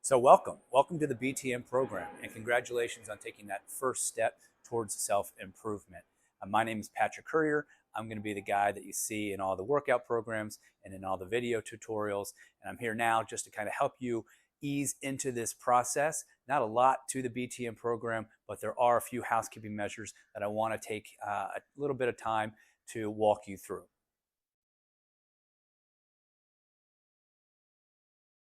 So welcome to the BTM program, and congratulations on taking that first step towards self-improvement. My name is Patrick Courier. I'm going to be the guy that you see in all the workout programs and in all the video tutorials, and I'm here now just to kind of help you ease into this process. Not a lot to the BTM program, but there are a few housekeeping measures that I want to take a little bit of time to walk you through.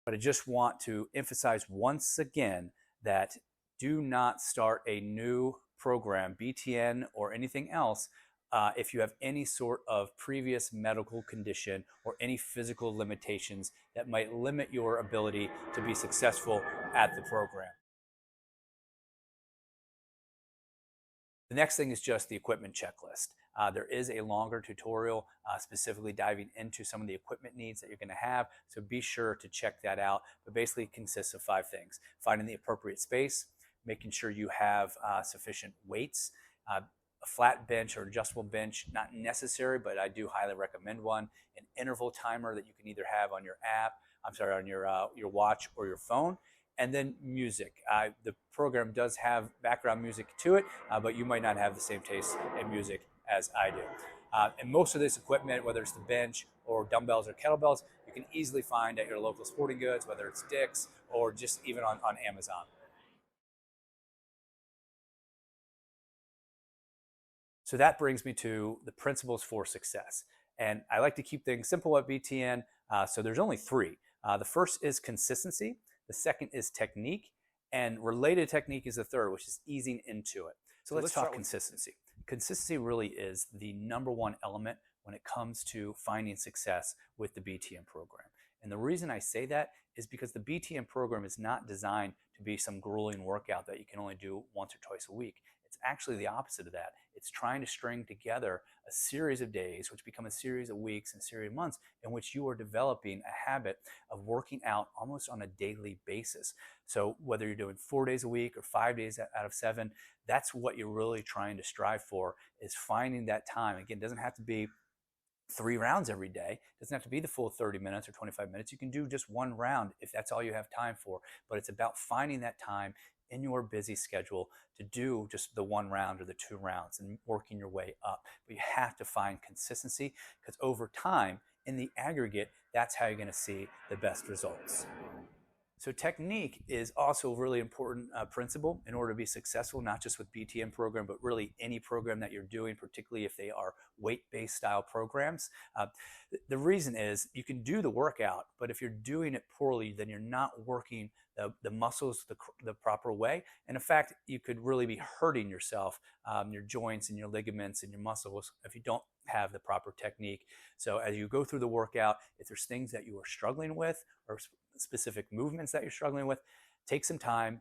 But I just want to emphasize once again that do not start a new program, BTN or anything else, if you have any sort of previous medical condition or any physical limitations that might limit your ability to be successful at the program. The next thing is just the equipment checklist. There is a longer tutorial specifically diving into some of the equipment needs that you're going to have, so be sure to check that out. But basically it consists of 5 things: finding the appropriate space, making sure you have sufficient weights, a flat bench or adjustable bench, not necessary, but I do highly recommend one, an interval timer that you can either have on your app, on your watch or your phone, and then music. The program does have background music to it, but you might not have the same taste in music as I do. And most of this equipment, whether it's the bench or dumbbells or kettlebells, you can easily find at your local sporting goods, whether it's Dick's or just even on Amazon. So that brings me to the principles for success. And I like to keep things simple at BTN. So there's only 3. The first is consistency. The second is technique. And related technique is the third, which is easing into it. So let's talk consistency. Consistency really is the number one element when it comes to finding success with the BTN program. And the reason I say that is because the BTN program is not designed to be some grueling workout that you can only do once or twice a week. It's actually the opposite of that. It's trying to string together a series of days, which become a series of weeks and a series of months, in which you are developing a habit of working out almost on a daily basis. So whether you're doing 4 days a week or 5 days out of 7, that's what you're really trying to strive for, is finding that time. Again, it doesn't have to be 3 rounds every day. It doesn't have to be the full 30 minutes or 25 minutes. You can do just 1 round if that's all you have time for. But it's about finding that time in your busy schedule to do just the 1 round or the 2 rounds and working your way up. But you have to find consistency, because over time, in the aggregate, that's how you're going to see the best results. So technique is also a really important principle in order to be successful, not just with BTN program, but really any program that you're doing, particularly if they are weight-based style programs. The reason is you can do the workout, but if you're doing it poorly, then you're not working the muscles the proper way. And in fact, you could really be hurting yourself, your joints and your ligaments and your muscles, if you don't have the proper technique. So as you go through the workout, if there's things that you are struggling with or specific movements that you're struggling with, take some time,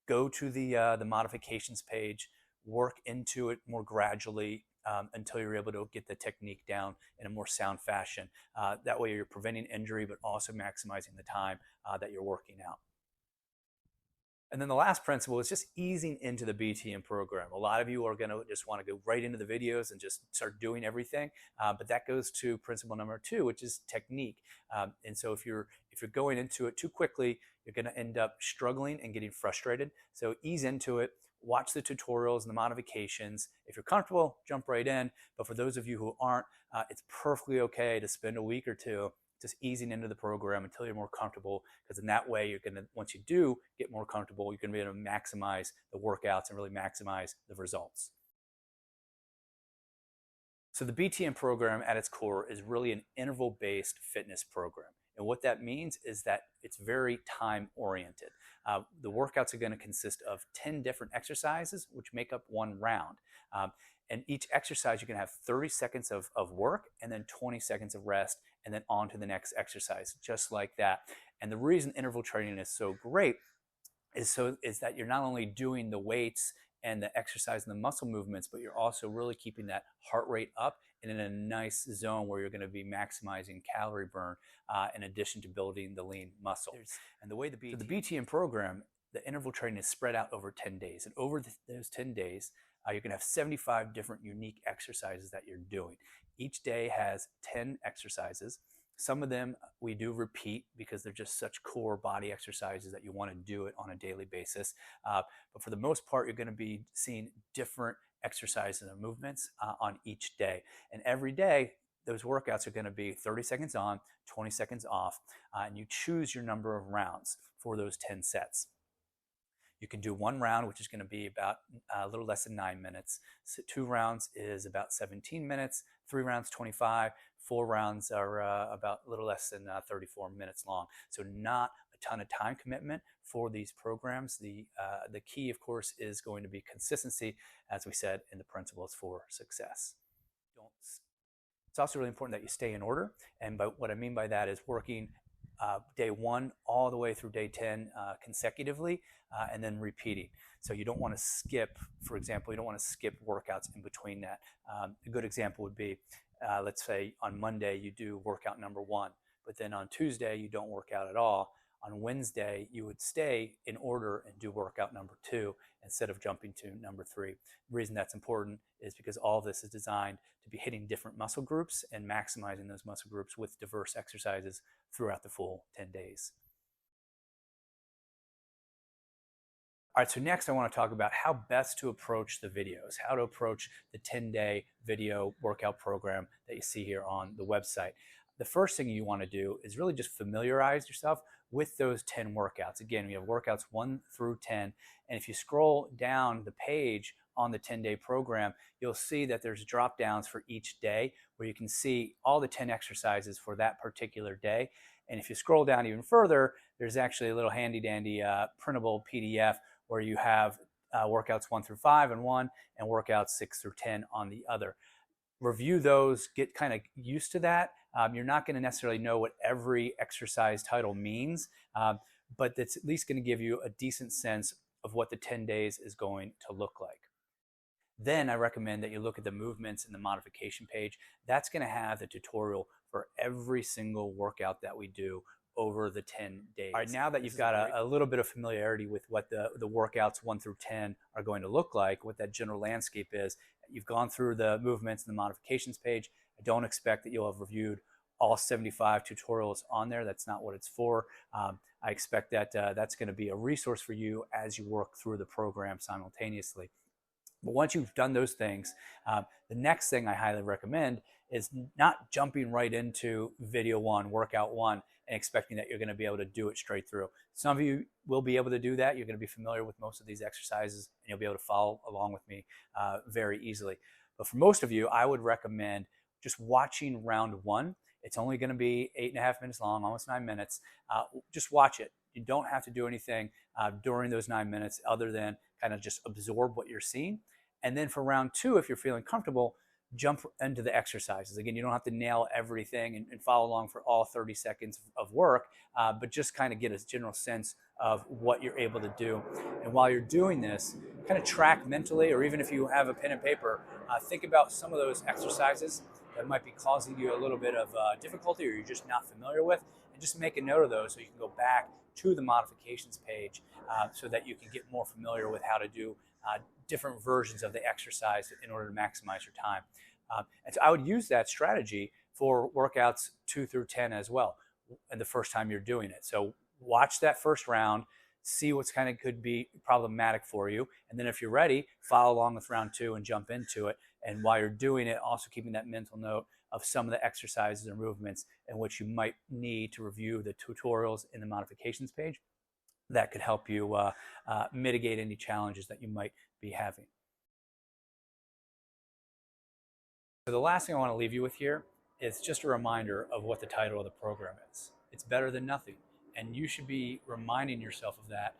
go to the modifications page, work into it more gradually until you're able to get the technique down in a more sound fashion. That way you're preventing injury, but also maximizing the time that you're working out. And then the last principle is just easing into the BTN program. A lot of you are going to just want to go right into the videos and just start doing everything, but that goes to principle number 2, which is technique. And so if you're going into it too quickly, you're going to end up struggling and getting frustrated. So ease into it. Watch the tutorials and the modifications. If you're comfortable, jump right in. But for those of you who aren't, it's perfectly okay to spend a week or 2 just easing into the program until you're more comfortable, because in that way you're going to, once you do get more comfortable, you're going to be able to maximize the workouts and really maximize the results. So the BTN program at its core is really an interval-based fitness program. And what that means is that it's very time-oriented. The workouts are going to consist of 10 different exercises, which make up 1 round. And each exercise, you can have 30 seconds of work and then 20 seconds of rest, and then on to the next exercise, just like that. And the reason interval training is so great is that you're not only doing the weights and the exercise and the muscle movements, but you're also really keeping that heart rate up and in a nice zone where you're going to be maximizing calorie burn in addition to building the lean muscle. And the way the BTN program, the interval training is spread out over 10 days. And over those 10 days, you're going to have 75 different unique exercises that you're doing. Each day has 10 exercises. Some of them we do repeat because they're just such core body exercises that you want to do it on a daily basis. But for the most part, you're going to be seeing different exercises and movements on each day. And every day, those workouts are going to be 30 seconds on, 20 seconds off, and you choose your number of rounds for those 10 sets. You can do one round, which is going to be about a little less than 9 minutes. So 2 rounds is about 17 minutes, 3 rounds, 25, 4 rounds are about a little less than 34 minutes long. So not a ton of time commitment for these programs. The key, of course, is going to be consistency, as we said in the principles for success. It's also really important that you stay in order. And what I mean by that is working day 1 all the way through day 10 consecutively, and then repeating. So you don't want to skip, for example, you don't want to skip workouts in between that. A good example would be, let's say on Monday you do workout number 1, but then on Tuesday you don't work out at all. On Wednesday, you would stay in order and do workout number 2 instead of jumping to number 3. The reason that's important is because all this is designed to be hitting different muscle groups and maximizing those muscle groups with diverse exercises throughout the full 10 days. All right, so next I want to talk about how best to approach the videos, how to approach the 10-day video workout program that you see here on the website. The first thing you want to do is really just familiarize yourself with those 10 workouts. Again, we have workouts 1 through 10, and if you scroll down the page on the 10-day program, you'll see that there's drop downs for each day where you can see all the 10 exercises for that particular day. And if you scroll down even further, there's actually a little handy dandy printable PDF where you have workouts 1 through 5 on one and workouts 6 through 10 on the other. Review those, get kind of used to that. You're not going to necessarily know what every exercise title means, but it's at least going to give you a decent sense of what the 10 days is going to look like. Then I recommend that you look at the movements in the modification page. That's going to have the tutorial for every single workout that we do over the 10 days. All right, now that you've got a little bit of familiarity with what the workouts 1 through 10 are going to look like, what that general landscape is, you've gone through the movements and the modifications page. I don't expect that you'll have reviewed all 75 tutorials on there. That's not what it's for. I expect that that's going to be a resource for you as you work through the program simultaneously. But once you've done those things, the next thing I highly recommend is not jumping right into video 1, workout 1, and expecting that you're going to be able to do it straight through. Some of you will be able to do that. You're going to be familiar with most of these exercises, and you'll be able to follow along with me very easily. But for most of you, I would recommend just watching round 1. It's only going to be 8.5 minutes long, almost 9 minutes. Just watch it. You don't have to do anything during those 9 minutes other than kind of just absorb what you're seeing. And then for round 2, if you're feeling comfortable, jump into the exercises. Again, you don't have to nail everything and follow along for all 30 seconds of work, but just kind of get a general sense of what you're able to do. And while you're doing this, kind of track mentally, or even if you have a pen and paper, think about some of those exercises that might be causing you a little bit of difficulty or you're just not familiar with, and just make a note of those so you can go back to the modifications page so that you can get more familiar with how to do different versions of the exercise in order to maximize your time. And so I would use that strategy for workouts 2 through 10 as well, and the first time you're doing it. So watch that first round, see what's kind of could be problematic for you, and then if you're ready, follow along with round 2 and jump into it. And while you're doing it, also keeping that mental note of some of the exercises or movements in which you might need to review the tutorials in the modifications page. That could help you mitigate any challenges that you might be having. So the last thing I want to leave you with here is just a reminder of what the title of the program is. It's better than nothing. And you should be reminding yourself of that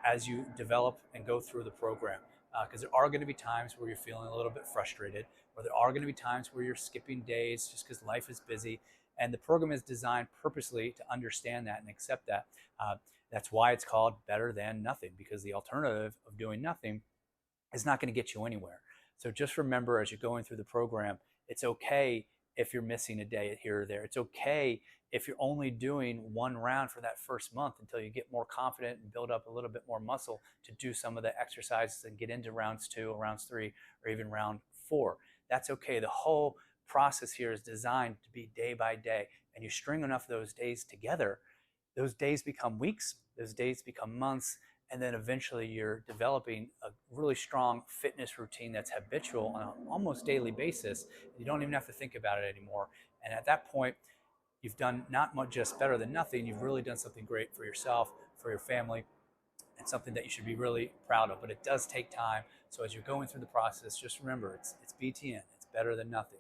as you develop and go through the program. Because there are going to be times where you're feeling a little bit frustrated, or there are going to be times where you're skipping days just because life is busy. And the program is designed purposely to understand that and accept that. That's why it's called better than nothing, because the alternative of doing nothing is not going to get you anywhere. So just remember, as you're going through the program, it's okay if you're missing a day here or there. It's okay if you're only doing 1 round for that first month until you get more confident and build up a little bit more muscle to do some of the exercises and get into rounds 2 or rounds 3 or even round 4. That's okay. The whole process here is designed to be day by day, and you string enough of those days together, those days become weeks, those days become months, and then eventually you're developing a really strong fitness routine that's habitual on an almost daily basis. You don't even have to think about it anymore. And at that point, you've done not much just better than nothing. You've really done something great for yourself, for your family, and something that you should be really proud of. But it does take time. So as you're going through the process, just remember it's BTN. It's better than nothing.